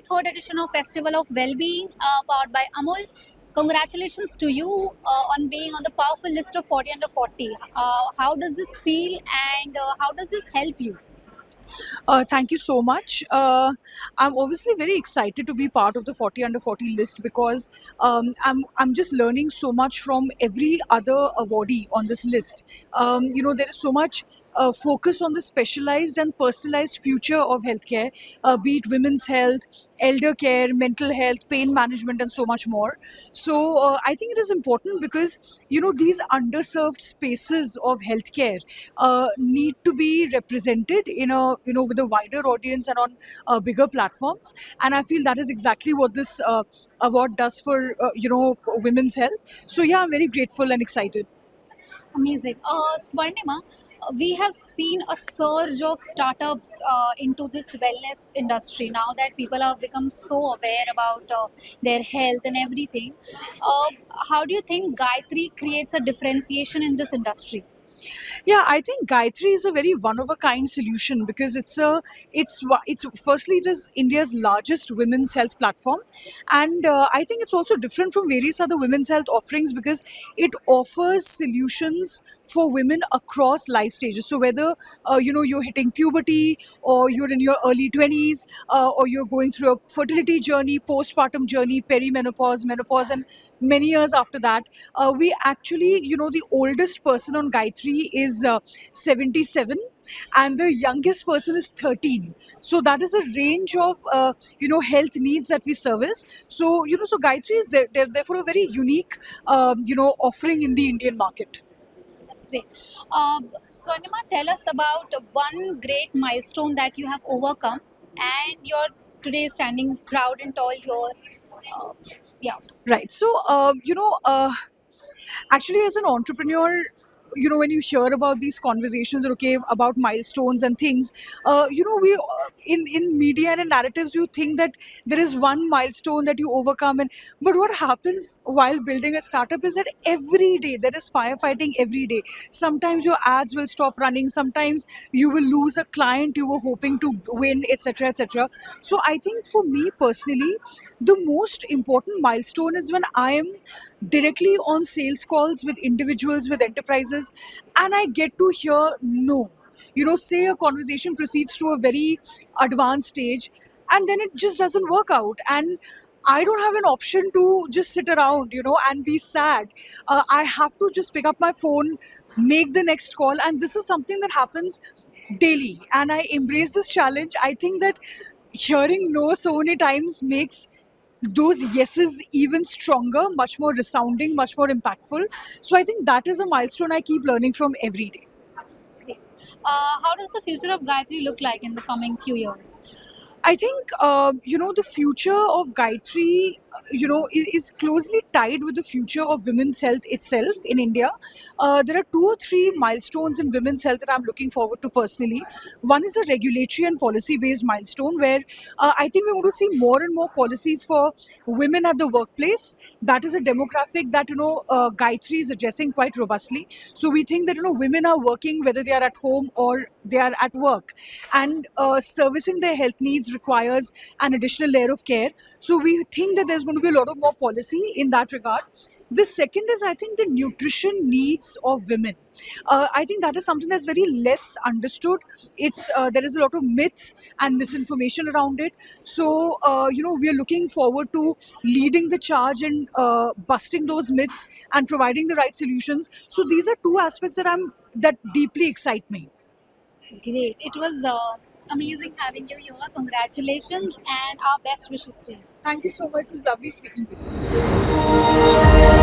23rd edition of Festival of Wellbeing, powered by Amul. Congratulations to you on being on the powerful list of 40 under 40. How does this feel, and how does this help you? Thank you so much. I'm obviously very excited to be part of the 40 under 40 list because I'm just learning so much from every other awardee on this list. There is so much focus on the specialized and personalized future of healthcare, be it women's health, elder care, mental health, pain management, and so much more. So I think it is important because these underserved spaces of healthcare need to be represented in a with a wider audience and on bigger platforms. And I feel that is exactly what this award does for women's health. So yeah, I'm very grateful and excited. Amazing. Swarnima, we have seen a surge of startups into this wellness industry now that people have become so aware about their health and everything. Uh, how do you think Gayatri creates a differentiation in this industry? Yeah, I think Gayatri is a very one of a kind solution because it's firstly it is India's largest women's health platform, and I think it's also different from various other women's health offerings because it offers solutions for women across life stages. So whether you're hitting puberty or you're in your early 20s or you're going through a fertility journey, postpartum journey, perimenopause, menopause, and many years after that, we actually the oldest person on Gayatri is 77 and the youngest person is 13. So that is a range of health needs that we service. So so Gayatri is therefore a very unique offering in the Indian market. That's great. Swarnima, tell us about one great milestone that you have overcome, and you're today standing proud and tall here. Uh, yeah. Right. So actually as an entrepreneur, when you hear about these conversations, okay, about milestones and things, we in media and in narratives you think that there is one milestone that you overcome, and but what happens while building a startup is that every day there is firefighting every day. Sometimes your ads will stop running, sometimes you will lose a client you were hoping to win, etc., etc. So I think for me personally, the most important milestone is when I am directly on sales calls with individuals, with enterprises, and I get to hear no. Say a conversation proceeds to a very advanced stage and then it just doesn't work out. And I don't have an option to just sit around, and be sad. I have to just pick up my phone, make the next call, and this is something that happens daily. And I embrace this challenge. I think that hearing no so many times makes those yeses even stronger, much more resounding, much more impactful. So I think that is a milestone I keep learning from every day. Great. How does the future of Gayatri look like in the coming few years? I think the future of Gayatri, is closely tied with the future of women's health itself in India. There are two or three milestones in women's health that I'm looking forward to personally. One is a regulatory and policy-based milestone where I think we're going to see more and more policies for women at the workplace. That is a demographic that Gayatri is addressing quite robustly. So we think that women are working whether they are at home or they are at work, and servicing their health needs requires an additional layer of care. So we think that there's going to be a lot of more policy in that regard. The second is, I think, the nutrition needs of women. I think that is something that's very less understood. It's there is a lot of myth and misinformation around it. So we are looking forward to leading the charge and busting those myths and providing the right solutions. So these are two aspects that deeply excite me. Great. It was amazing having you here. Congratulations and our best wishes to you. Thank you so much. It was lovely speaking with you.